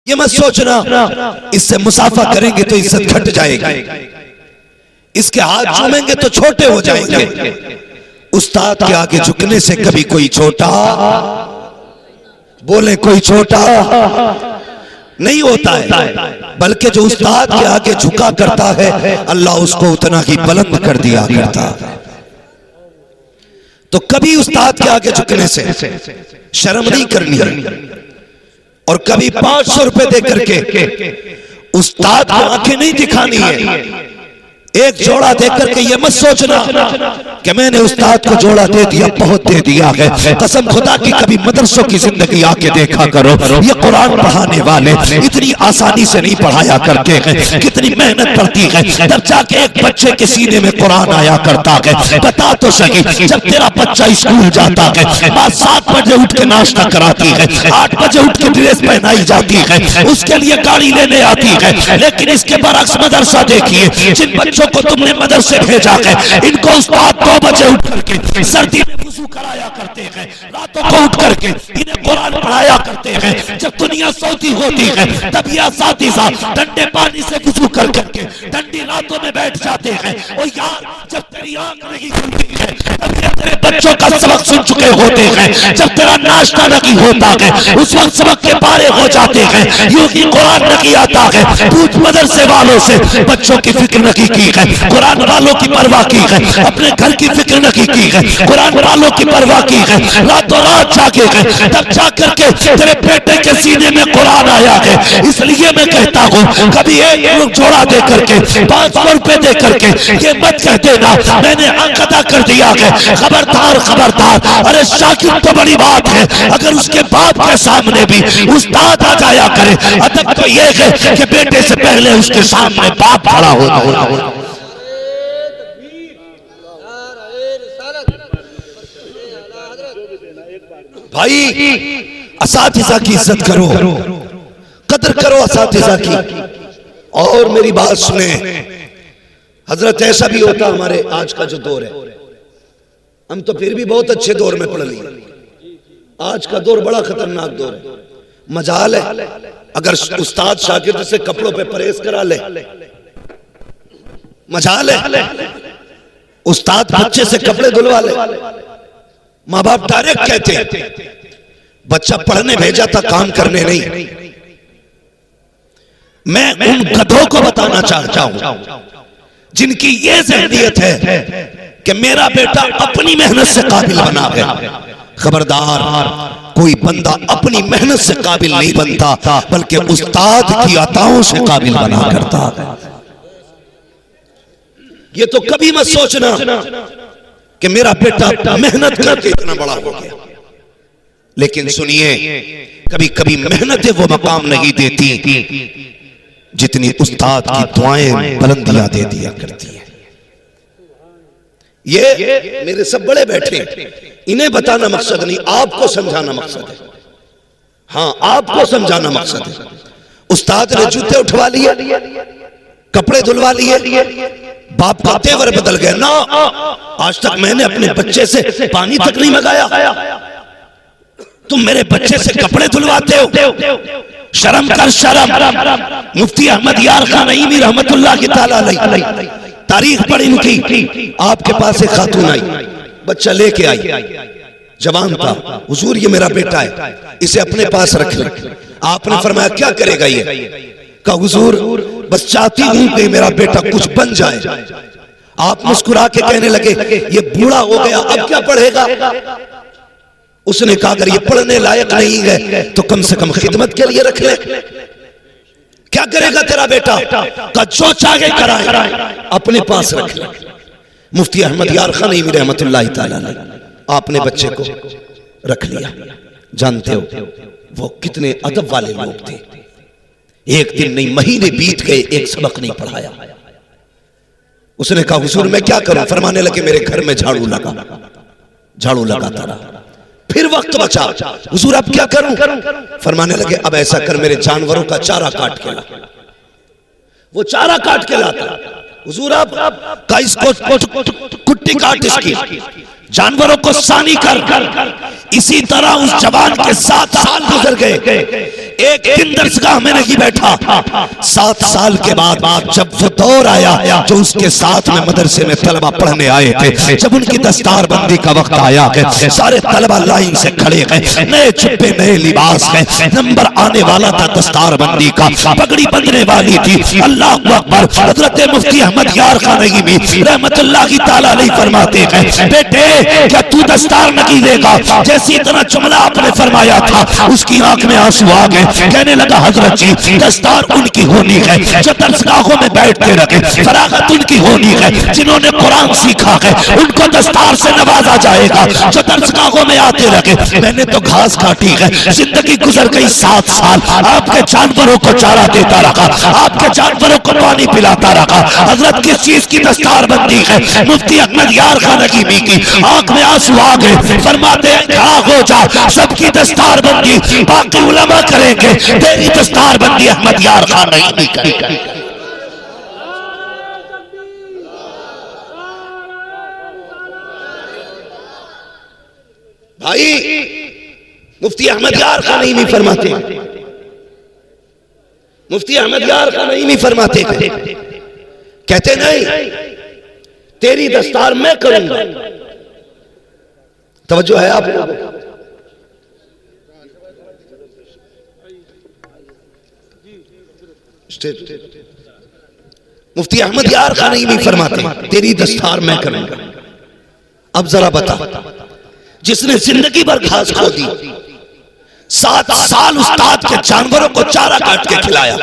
ये मत सोचना इससे मुसाफा करेंगे तो इज्जत घट जाएगी, इसके हाथ चूमेंगे तो छोटे हो जाएंगे। उस्ताद के आगे झुकने से कभी कोई छोटा, बोले कोई छोटा नहीं होता है, बल्कि जो उस्ताद के आगे झुका करता है अल्लाह उसको उतना ही बुलंद कर दिया करता है। तो कभी उस्ताद के आगे झुकने से शर्म नहीं करनी है, और कभी 500 रुपए दे करके उस्ताद को आंखें नहीं दिखानी है। एक जोड़ा दे करके ये मत सोचना कि मैंने उस्ताद को जोड़ा दे दिया, बहुत दे दिया है। कसम खुदा की कभी मदरसों की जिंदगी आके देखा करो, ये कुरान पढ़ाने वाले इतनी आसानी से नहीं पढ़ाया करते हैं, कितनी मेहनत पड़ती है तब जाके एक बच्चे के सीने में कुरान आया करता है। बता तो सही, जब तेरा बच्चा स्कूल जाता है, माँ 7 बजे उठ के नाश्ता कराती है, 8 बजे उठ के ड्रेस पहनाई जाती है, उसके लिए गाड़ी लेने आती है। लेकिन इसके बरक्स मदरसा देखिए, जिन बच्चों को तुमने मदरसे भेजा है, इनको उस्ताद 2 बजे उठ करके सर्दी में वुजू कराया करते हैं, रातों को उठ करके इन्हें कुरान पढ़ाया करते हैं। जब दुनिया सोती होती है तब ये असातिज़ा ठंडे पानी से वुजू कर करके ठंडी रातों में बैठ जाते हैं। और यार जब तेरी आंख नहीं खुलती है तब ये तेरे बच्चों का सबक सुन चुके होते हैं। जब तेरा नाश्ता नहीं होता है उस वक्त सबक के पारे हो जाते हैं, यूं ही कुरान नहीं आता है। पूछ मदरसे वालों से, बच्चों की फिक्र नहीं की है, कुरान वालों की परवाह की है, अपने घर की फिक्र नहीं की है, कुरान वालों की परवाह की है, रातों रात जागे है, तब जाकर के तेरे बेटे के सीने में कुरान आया है। इसलिए मैं कहता हूँ कभी एक जोड़ा दे करके 500 रुपए दे करके ये मत कह देना मैंने हक अदा कर दिया है। खबरदार खबरदार, अरे शाकिर तो बड़ी बात है, अगर उसके बाप के सामने भी उस्ताद आ जाया करे, अदब तो ये है कि बेटे से पहले उसके सामने बाप खड़ा होता। भाई असातिज़ा की इज्जत करो, कदर करो असातिज़ा की। और मेरी बात सुने हजरत, ऐसा भी होता हमारे आज का जो दौर है, हम तो फिर भी बहुत अच्छे दौर में पढ़ लिए, आज का दौर बड़ा खतरनाक दौर है। मजाल है अगर उस्ताद शागिर्द से कपड़ों पे परहेज करा ले, मजाल है उस्ताद बच्चे से कपड़े धुलवा ले। माँ बाप डायरेक्ट कहते बच्चा पढ़ने भेजा था, काम करने नहीं। मैं उन गधों को बताना चाहता हूं जिनकी ये ज़हनियत है कि मेरा बेटा अपनी मेहनत से काबिल बना है। खबरदार, कोई बंदा अपनी मेहनत से काबिल नहीं बनता, बल्कि उस्ताद की अताओं से काबिल बना करता है। ये तो कभी मत सोचना कि मेरा बेटा मेहनत करके इतना बड़ा हो गया। लेकिन सुनिए, कभी कभी मेहनतें वो मकाम नहीं देती जितनी उस्ताद की दुआएं बुलंदियां दे दिया करती है। ये मेरे सब बड़े बैठे, इन्हें बताना मकसद नहीं, आपको समझाना मकसद है। हाँ, आपको समझाना मकसद है। उस्ताद ने जूते उठवा लिए, कपड़े धुलवा लिए, बाप का तेवर बदल गया ना। आज तक मैंने अपने बच्चे से पानी तक नहीं मंगाया, तुम मेरे बच्चे से कपड़े धुलवाते हो। शर्म कर शर्म। मुफ्ती अहमद यार खान नईमी रहमतुल्लाह की ताला अलैह तारीख पढ़ी इनकी, आपके पास एक खातून आई, बच्चा लेके आई, जवान था। हुजूर ये मेरा बेटा है, इसे अपने पास रख ले। आपने फरमाया क्या करेगा ये? कहा हुजूर बस चाहती हूं कि मेरा बेटा कुछ बन जाए। आप मुस्कुरा के कहने लगे ये बूढ़ा हो गया, अब क्या पढ़ेगा? उसने कहा अगर ये पढ़ने लायक नहीं है तो कम से कम खिदमत के लिए रख ले। क्या करेगा तेरा बेटा? का जो चाहे कराए, अपने पास रख ले। मुफ्ती अहमद यार खान नईमी रहमतुल्लाह ताला अलैह आपने बच्चे को रख लिया। जानते हो वो कितने अदब वाले लोग थे। एक दिन नहीं महीने बीत गए, एक सबक नहीं पढ़ाया। उसने कहा हुजूर मैं क्या करूं? फरमाने लगे मेरे घर में झाड़ू लगाता रहा। फिर वक्त बचा, हुजूर अब क्या करूं? फरमाने लगे अब ऐसा कर मेरे जानवरों का चारा काट के ला। वो चारा काट के लाता। हुजूर अब का इसको कुट्टी काट इसकी, जानवरों को सानी कर। इसी तरह उस जवान के 7 साल गुजर गए। एक दिन दरसगाह में नहीं बैठा। 7 साल के बाद जब वो दौर आया जो उसके साथ में मदरसे में तलबा पढ़ने आए थे, जब उनकी दस्तार बंदी का वक्त आया है, सारे तलबा लाइन से खड़े गए, नए जुब्बे नए लिबास है, नंबर आने वाला था दस्तार बंदी का, पगड़ी बंधने वाली थी। अल्लाह अकबर। हजरत मुफ्ती अहमद यार खान नईमी रहमतुल्लाह ताला अलैह फरमाते हैं, बेटे क्या तू दस्तार नहीं लेगा? जैसी इतना जुमला आपने फरमाया था उसकी आंख में आंसू आ गए। कहने लगा हजरत जी दस्तार उनकी होनी है जो दरसगाहों में बैठते रहे, फरागत उनकी होनी है जिन्होंने कुरान सीखा है, उनको दस्तार से नवाजा जाएगा जो दरसगाहों में आते रहे। मैंने तो घास काटी है, जिंदगी गुजर गई 7 साल, आपके जानवरों को चारा देता रहा, आपके जानवरों को पानी पिलाता रहा। हजरत किस चीज की दस्तार बंदी है? मुफ्ती अहमद यार खान नईमी की आंख में आंसू आ गए। फरमाते हैं क्या हो जा, सबकी दस्तार बंदी बाकी उलमा करेंगे, तेरी दस्तार बंदी अहमद यार खान नईमी करेंगे। भाई मुफ्ती अहमद यार खान नईमी फरमाते, मुफ्ती अहमद यार खान नईमी फरमाते कहते नहीं तेरी दस्तार मैं करूंगा। तवज्जो है आप? मुफ्ती अहमद यार खान नईमी फरमाते तेरी दस्तार मैं करूंगा। अब जरा बता, जिसने जिंदगी भर घास खो दी, 7 साल उस्ताद के जानवरों को चारा काट के खिलाया,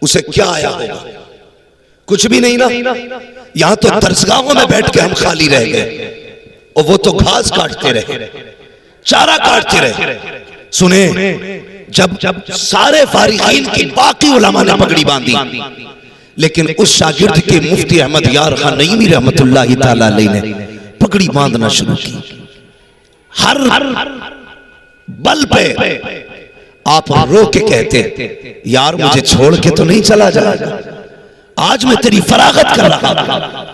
उसे क्या आया होगा? कुछ भी नहीं ना। यहां तो दरसगाहों में बैठ के हम खाली रह गए और वो तो घास काटते रहे, चारा काटते रहे। सुने, जब सारे फारिगीन की बाकी उलमा ने पगड़ी बांधी, लेकिन उस शागिर्द के मुफ्ती अहमद यार खान नईमी रहमतुल्लाह ताला अलैह ने पगड़ी बांधना शुरू की। हर बल पे आप रो के कहते यार मुझे छोड़ के तो नहीं चला जाएगा, आज मैं तेरी फरागत कर रहा हूं,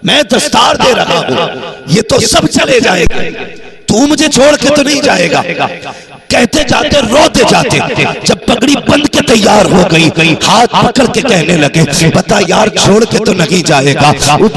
मैं दस्तार दे रहा हूं, ये तो सब चले जाएगा, तू मुझे छोड़ के तो नहीं जाएगा। कहते जाते रोते जाते जब पगड़ी बंद के तैयार हो गई, हाथ पकड़ के कहने लगे बता यार छोड़ के तो नहीं जाएगा।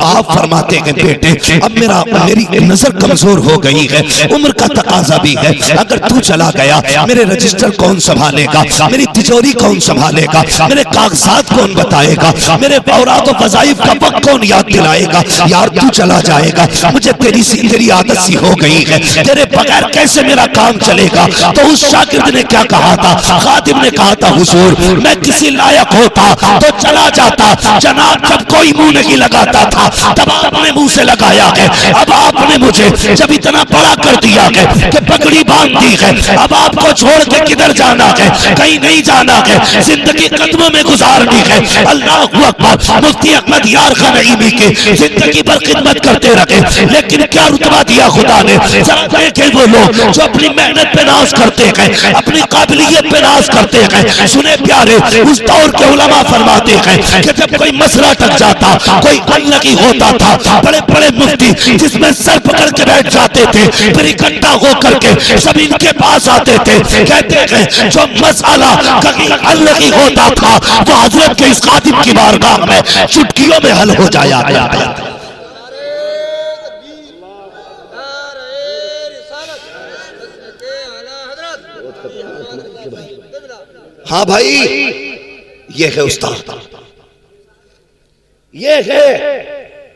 आप फरमाते हैं बेटे अब मेरी नजर कमजोर हो गई है, उम्र का तकाजा भी है, अगर तू चला गया मेरे रजिस्टर कौन संभालेगा, मेरी तिजोरी कौन संभालेगा, मेरे कागजात कौन बताएगा, मेरे औरात व वज़ाइफ का वक्त कौन याद दिलाएगा। यार तू चला जाएगा, मुझे तेरी आदत सी हो गई है, तेरे बगैर कैसे मेरा काम चलेगा। तो उस शागिर्द ने क्या कहा था? खादिम ने कहा था हुजूर मैं किसी लायक होता तो चला जाता, जनाब जब कोई मुंह नहीं लगाता था तब आपने मुंह से लगाया है, अब आपने मुझे जब इतना बड़ा कर दिया है कि पगड़ी बांध दी है, अब आपको छोड़ के किधर जाना है? कहीं नहीं जाना है, जिंदगी कदमों में गुजारनी है। अल्लाह अकबर। मुफ्ती अहमद यार खान नईमी की जिंदगी भर खिदमत करते रहे, लेकिन क्या रुतबा दिया खुदा ने। जरा देखें वो लोग जो अपनी मेहनत पे नाज करते हैं, अपनी काबिलियत पे नाज करते हैं। सुने प्यारे, उस दौर के उलमा फरमाते हैं कि जब कोई मसला टक जाता, कोई हल नहीं होता था, बड़े बड़े मुफ्ती जिसमें सर पकड़ के बैठ जाते थे, फिर इकट्ठा होकर के सब इनके पास आते थे। कहते हैं जो मसला कहीं हल नहीं होता था वो हजरत के इस खादिम की बारगाह में चुटकियों में हल हो जाया गया। हाँ भाई, ये है उस्ताद, ये है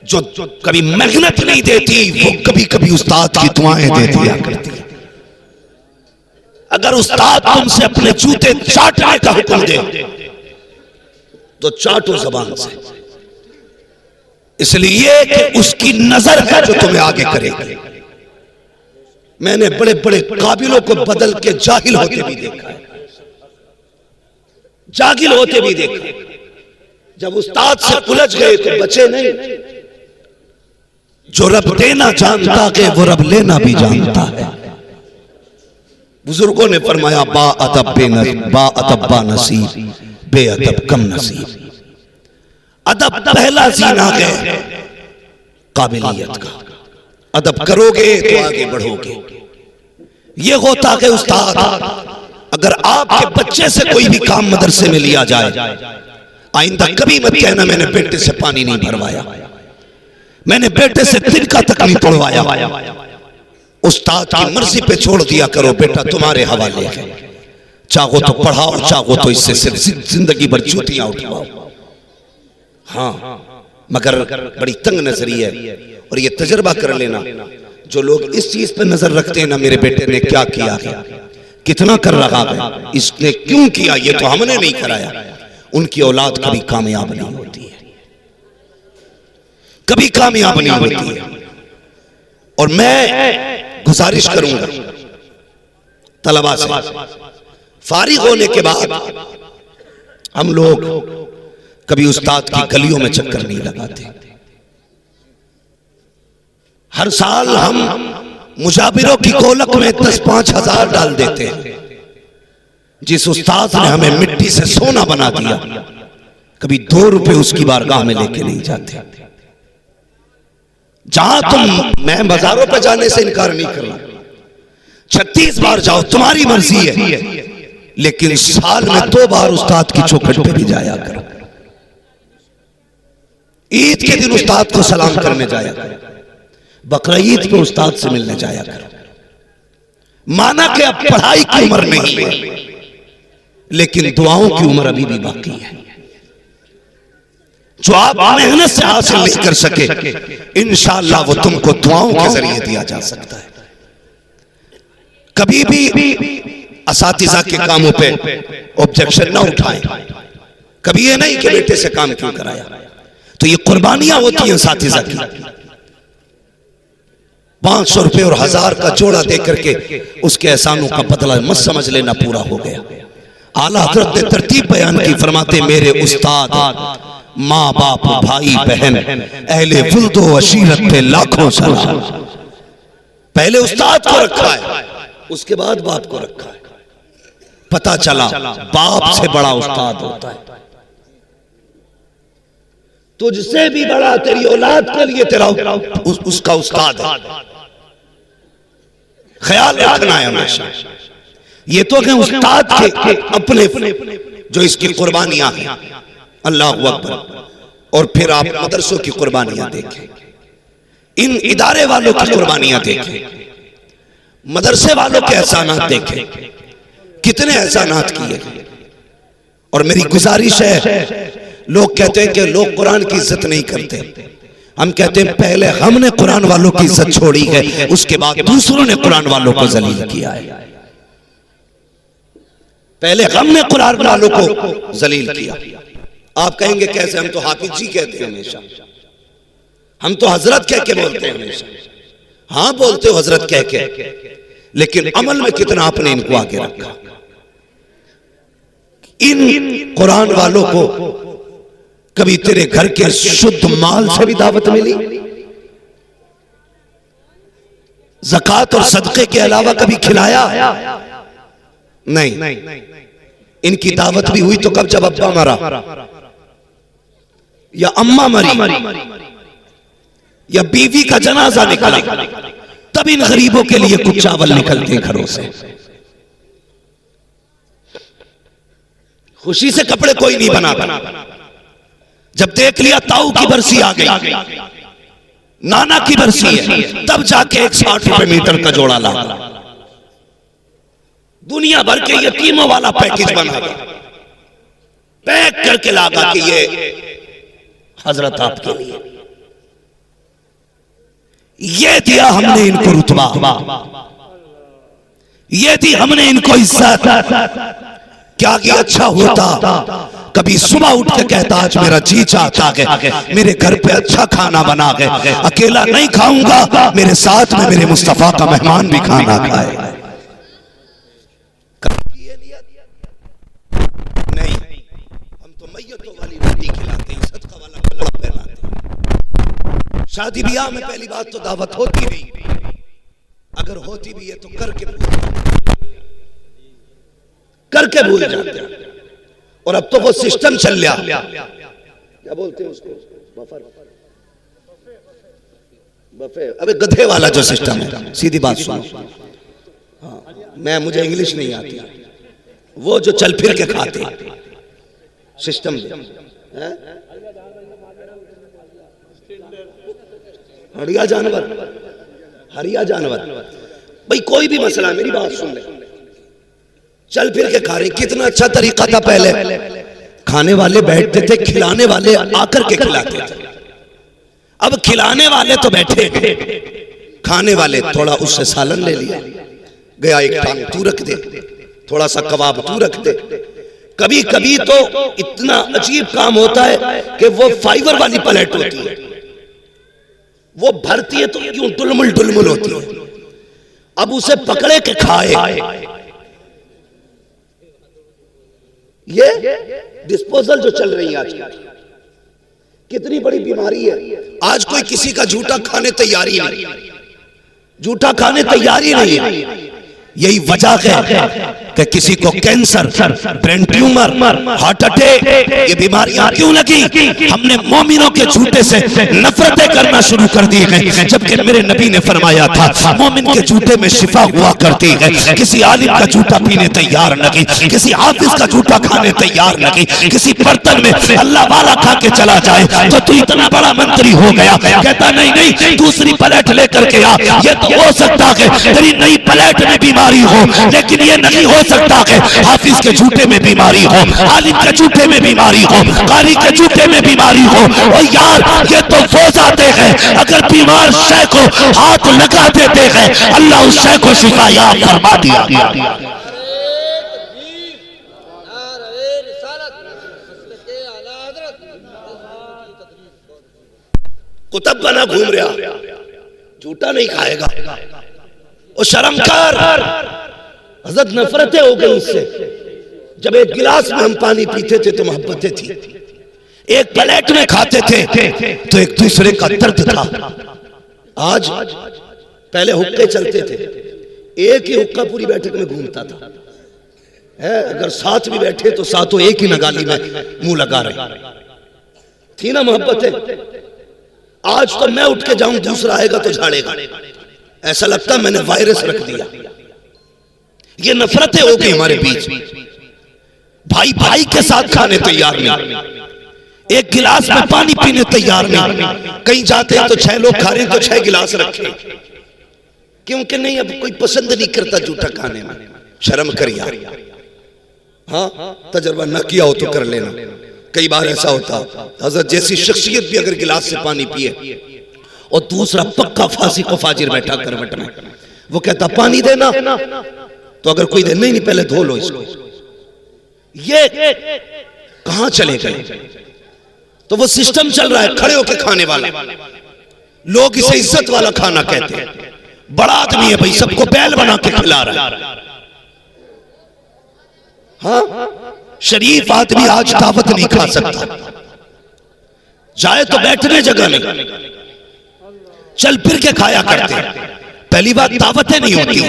जो कभी मेहनत नहीं देती, वो कभी कभी उस्ताद की दुआएं दे दिया करती। अगर उस्ताद तुमसे अपने जूते चाटने का हुक्म दे तो चाटो जबान से, इसलिए कि उसकी नजर है जो तुम्हें आगे करेगी। मैंने बड़े बड़े काबिलों को बदल के जाहिल होते भी देखा है, जागिल होते भी देखा। जब उस्ताद से उलझ गए तो बचे नहीं। जो रब देना जानता है वो रब लेना भी जानता है। बुजुर्गों ने फरमाया बा अदब बा नसीब, बेअदब कम नसीब। अदब पहला जीना है काबिलियत का, अदब करोगे तो आगे बढ़ोगे। ये होता है उस्ताद अगर आपके बच्चे से कोई भी काम मदरसे में लिया जाए, आइंदा कभी मत कहना मैंने बेटे से पानी नहीं भरवाया, मैंने बेटे से तिनका तक नहीं तोड़वाया। उस्ताद की मर्जी पे छोड़ दिया करो, बेटा तुम्हारे हवाले है, चाहो तो पढ़ाओ, चाहो तो इससे सिर्फ जिंदगी भर चूतियां उठवाओ। हाँ, मगर बड़ी तंग नजरी है। और ये तजर्बा कर लेना, जो लोग इस चीज पे नजर रखते हैं ना, मेरे बेटे ने क्या किया है, कितना कर रहा है, इसने क्यों किया, ये तो हमने नहीं कराया, उनकी औलाद कभी कामयाब नहीं होती है, कभी कामयाब नहीं होती है। और मैं गुजारिश करूंगा तलबा से, फारिग होने के बाद हम लोग कभी उस्ताद की गलियों में चक्कर नहीं लगाते। हर साल हम मुजाबिरों की कोलक में 10-5 हजार डाल देते हैं। जिस उस्ताद ने हमें मिट्टी से सोना बना दिया, कभी 2 रुपए उसकी बारगाह में लेके नहीं जाते। जहां तुम, मैं बाजारों पे जाने से इनकार नहीं कर रहा, 36 बार जाओ तुम्हारी मर्जी है, लेकिन साल में 2 बार उस्ताद की चौखट पे भी जाया करो। ईद के दिन उस्ताद को सलाम करने जाया करो, बकरा ईद पे उस्ताद से मिलने जाया करो। माना कि अब पढ़ाई की उम्र नहीं है, लेकिन दुआओं की उम्र अभी भी बाकी है। जो आप मेहनत से हासिल नहीं कर सके, इंशाअल्लाह वो तुमको दुआओं के जरिए दिया जा सकता है। कभी भी असातिज़ा के कामों पे ऑब्जेक्शन ना उठाएं। कभी ये नहीं कि बेटे से काम क्यों कराया, तो ये कुर्बानियां होती हैं असातिज़ा की। 500 रुपए और 1000 का जोड़ा दे करके उसके एहसानों का बदला मत समझ लेना पूरा हो गया। आला हज़रत ने तरतीब बयान की, फरमाते मेरे उस्ताद, माँ बाप, भाई बहन, अहले वुल्द व अशीरत पे लाखों सलाम। पहले उस्ताद को रखा है, उसके बाद बाप को रखा है। पता चला बाप से बड़ा उस्ताद होता है। तुझसे भी बड़ा तेरी औलाद के लिए तेरा उसका उस्ताद है। ख्याल रखना है हमेशा। ये तो है उस्ताद के अपने जो इसकी कुर्बानियां हैं, अल्लाह अकबर। और फिर आप मदरसों की कुर्बानियां देखें, इन इदारे वालों की कुर्बानियां देखें, मदरसे वालों के एहसानात देखें, कितने एहसानात किए। और मेरी गुजारिश है, लोग कहते हैं कि लोग कुरान की इज्जत नहीं करते, हम कहते हैं पहले हमने कुरान वालों की इज्जत छोड़ी है, उसके बाद दूसरों ने कुरान वालों को जलील किया है। पहले हमने कुरान वालों को जलील किया। आप कहेंगे कैसे, हम तो हाफिज जी कहते हैं हमेशा, हम तो हजरत कह के बोलते हैं हमेशा। हाँ बोलते हो हजरत कह के, लेकिन अमल में कितना आपने इनको आगे रखा। इन कुरान वालों को कभी तेरे घर के शुद्ध माल से भी दावत मिली? ज़कात और सदक़े के अलावा कभी खिलाया? नहीं। इनकी दावत भी हुई तो कब, जब अब्बा मरा या अम्मा मरी या बीवी का जनाजा निकला, तब इन गरीबों के लिए कुछ चावल निकलते हैं घरों से। खुशी से कपड़े कोई नहीं बना। जब देख लिया ताऊ की बरसी आ गई, नाना की बरसी है, तब जाके 160 रुपए मीटर का जोड़ा ला। दुनिया भर के यतीमों वाला पैकेज बना, पैक करके लागा कि ये हजरत आपके लिए। ये दिया हमने इनको रुतबा, ये दी हमने इनको इज्जत। क्या कि अच्छा होता कभी सुबह उठ के कहता आज मेरा जी चाहता है मेरे घर पे अच्छा खाना बना के, अकेला नहीं खाऊंगा, मेरे साथ में मेरे मुस्तफा का मेहमान भी खाना खाए। नहीं, हम तो मैयतों वाली रोटी खिलाते हैं, सदका वाला कपड़ा पहनाते हैं। शादी ब्याह में पहली बात तो दावत होती नहीं, अगर होती भी है तो करके भूल जाते हैं। और अब तो वो सिस्टम चल गया, क्या बोलते हैं उसको, बफे। अबे गधे वाला जो सिस्टम है, सीधी बात सुनो। हाँ, मुझे इंग्लिश नहीं आती, वो जो चल फिर के खाते सिस्टम हरिया जानवर भाई कोई भी मसला, मेरी बात सुन ले, चल फिर के खा रहे। कितना अच्छा तरीका था पहले, खाने वाले बैठते थे, खिलाने वाले आकर के खिलाते थे। अब खिलाने वाले तो बैठे, खाने वाले थोड़ा उससे सालन ले लिया, गया एक टांग तू रख दे, थोड़ा सा कबाब तू रख दे। कभी कभी तो इतना अजीब काम होता है कि वो फाइबर वाली प्लेट होती है, वो भरती है तो यूं डुलमुल डुलमुल होती है। अब उसे पकड़े के खाए, ये डिस्पोजल जो चल रही है आजकल, कितनी बड़ी बीमारी है। आज कोई किसी का जूठा खाने तैयारी नहीं, जूठा खाने तैयारी नहीं है। यही वजह है कि किसी को cancer, brain tumour, heart attack, ये बीमारियां क्यों लगी? हमने मोमिनों के झूठे से नफरतें करना शुरू कर दी है, जबकि मेरे नबी ने फरमाया था मोमिन के झूठे में शिफा हुआ करती है। किसी आलिम का झूठा पीने तैयार नहीं, किसी हाफिज का झूठा खाने तैयार नहीं। किसी बर्तन में अल्लाह वाला खा के चला जाए तो तू इतना बड़ा मंत्री हो गया, कहता नहीं नहीं दूसरी प्लेट लेकर के आ। ये तो हो सकता है तेरी नई प्लेट में बीमारी हो, लेकिन ये नहीं हो सकता है हाफिज के झूठे में बीमारी हो, आलिम के झूठे में बीमारी हो, कारी के झूठे में बीमारी हो। और यार ये तो वो जाते हैं, अगर बीमार शय को हाथ लगा देते हैं अल्लाह उस शय को शिफा याब फरमा दिया। कुतब बना घूम रहा, झूठा नहीं खाएगा। और शर्मकार, हज़रत नफरतें हो गई इससे। जब एक गिलास में हम पानी पीते थे तो मोहब्बतें थी, एक प्लेट में खाते थे तो एक दूसरे का दर्द था। आज पहले हुक्के चलते थे, एक ही हुक्का पूरी बैठक में घूमता था, है अगर साथ भी बैठे तो साथों एक ही नगाली में मुंह लगा रहे थी ना मोहब्बतें। आज तो मैं उठ के जाऊं दूसरा आएगा तो झाड़ेगा, ऐसा लगता मैंने वायरस रख दिया। ये नफरतें हो गई हमारे बीच, भाई भाई के साथ खाने तैयार नहीं, एक गिलास में पानी पीने तैयार नहीं। कहीं जाते हैं तो 6 लोग खा रहे हैं तो 6 गिलास रखे, क्योंकि नहीं अब कोई पसंद नहीं करता जूठा खाने में। शर्म कर यार, हाँ तजर्बा ना किया हो तो कर लेना। कई बार ऐसा होता, हजरत जैसी शख्सियत भी अगर गिलास से पानी पिए और दूसरा पक्का फांसी को फाजिर बैठा करवट में, वो कहता पानी देना, तो अगर कोई दे नहीं पहले धो लो इसको। ये कहां चले गए? तो वो सिस्टम चल रहा है खड़े होकर खाने वाला, लोग इसे इज्जत वाला खाना कहते हैं। बड़ा आदमी है भाई, सबको बैल बना के खिला रहा है। हाँ शरीफ आदमी आज दावत नहीं खा सकता, जाए तो बैठने जगह नहीं, चल फिर के खाया करते हैं। पहली बात दावतें नहीं होती,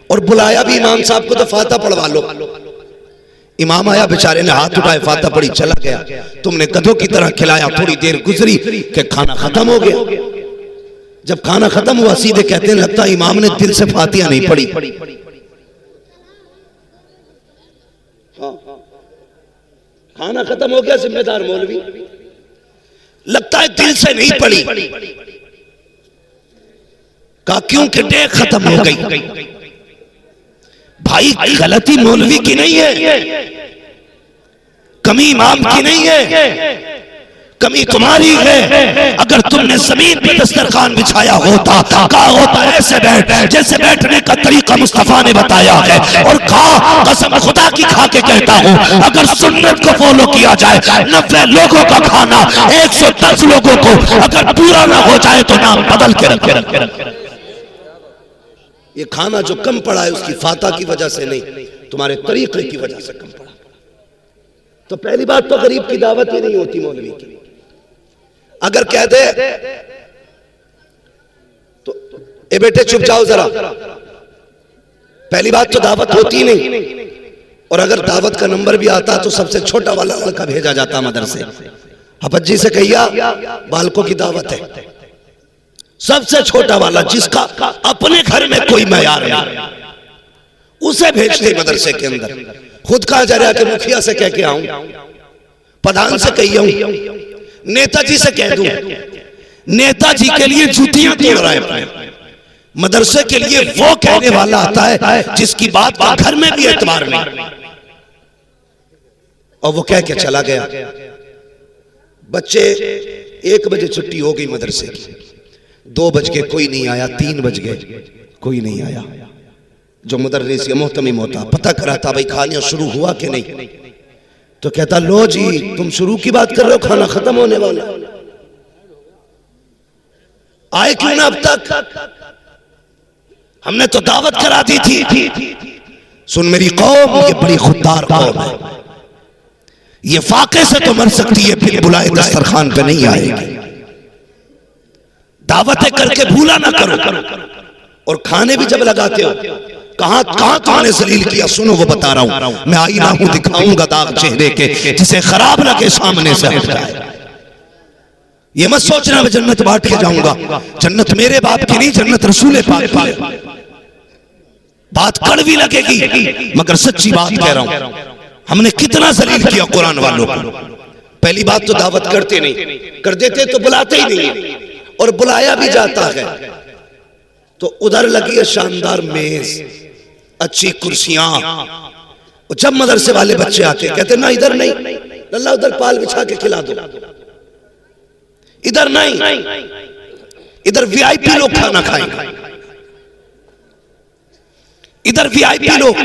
और बुलाया भी इमाम साहब को तो फाता पढ़वा लो। इमाम आया, बेचारे ने हाथ उठाए, फाता पढ़ी, चला गया। तुमने गधों की तरह खिलाया, थोड़ी देर गुजरी कि खाना खत्म हो गया। जब खाना खत्म हुआ सीधे कहते हैं लगता इमाम ने दिल से फातिहा नहीं पढ़ी। खाना खत्म हो गया, जिम्मेदार मौलवी, लगता है दिल से नहीं पढ़ी। कहा क्योंकि डेग खत्म हो गई। भाई गलती मौलवी की नहीं है, कमी इमाम की नहीं है, कमी तुम्हारी है। अगर तुमने जमीन पर दस्तरखान बिछाया होता, कहा होता ऐसे बैठ जैसे बैठने का तरीका मुस्तफा ने बताया है, और कहा कसम खुदा की खा के कहता हूं अगर सुन्नत को फॉलो किया जाए 90 लोगों का खाना 110 लोगों को अगर पूरा ना हो जाए तो नाम बदल के रखे। ये खाना जो कम पड़ा है उसकी फाता की वजह से नहीं, तुम्हारे तरीके की वजह से कम पड़ा। तो पहली बात तो गरीब की दावत ही नहीं होती मौलवी की। अगर कह दे तो ए बेटे चुप जाओ जरा, पहली बात तो दावत होती नहीं। और अगर दावत का नंबर भी आता तो सबसे छोटा वाला लड़का भेजा जाता मदरसे, हपज्जी से कहिया बालकों की दावत है, सबसे छोटा वाला जिसका अपने घर में कोई मयार नहीं, उसे भेजते मदरसे के अंदर। खुद कहा जा रहा है कि मुखिया से कह के आऊं, प्रधान से कही आऊं, नेताजी से कह दूं। नेताजी के लिए जूतियां तोड़ रहा है अपने, मदरसे के लिए वो कहने वाला आता है जिसकी बात का घर में भी एतबार नहीं, और वो कह के चला गया। बच्चे 1 बजे छुट्टी हो गई मदरसे की, 2 बज के कोई नहीं आया, 3 बज गए कोई नहीं आया। जो मुदर्रिस या मोहतमिम होता पता करा था भाई खाना शुरू हुआ कि नहीं, तो कहता लो जी तुम शुरू की बात कर रहे हो, खाना खत्म होने वाला, आए क्यों ना अब तक, हमने तो दावत करा दी थी। सुन मेरी कौम, ये बड़ी खुददार कौम है, ये फाके से तो मर सकती है, फिर बुलाए दस्तरखान पे नहीं आएगी। दावतें करके भूला ना करो, और खाने भी जब लगाते हो कहां कहां तुमने जलील किया, सुनो वो बता रहा हूं। मैं आईना हूं, दिखाऊंगा दाग चेहरे के, जिसे खराब लगे सामने से हट जाए। ये मत सोचना मैं जन्नत बांट के जाऊंगा, जन्नत मेरे बाप की नहीं, जन्नत रसूल पाक की है। बात कड़वी लगेगी मगर सच्ची बात कह रहा हूं। हमने कितना जलील किया कुरान वालों को। पहली बात तो दावत करते नहीं, कर देते तो बुलाते ही नहीं, और बुलाया भी जाता है तो उधर लगी है शानदार मेज, अच्छी कुर्सियां, जब मदरसे वाले बच्चे आते कहते ना इधर नहीं, लल्ला उधर पाल बिछा के खिला दो, इधर नहीं, इधर वीआईपी लोग खाना खाएंगे, इधर वीआईपी लोग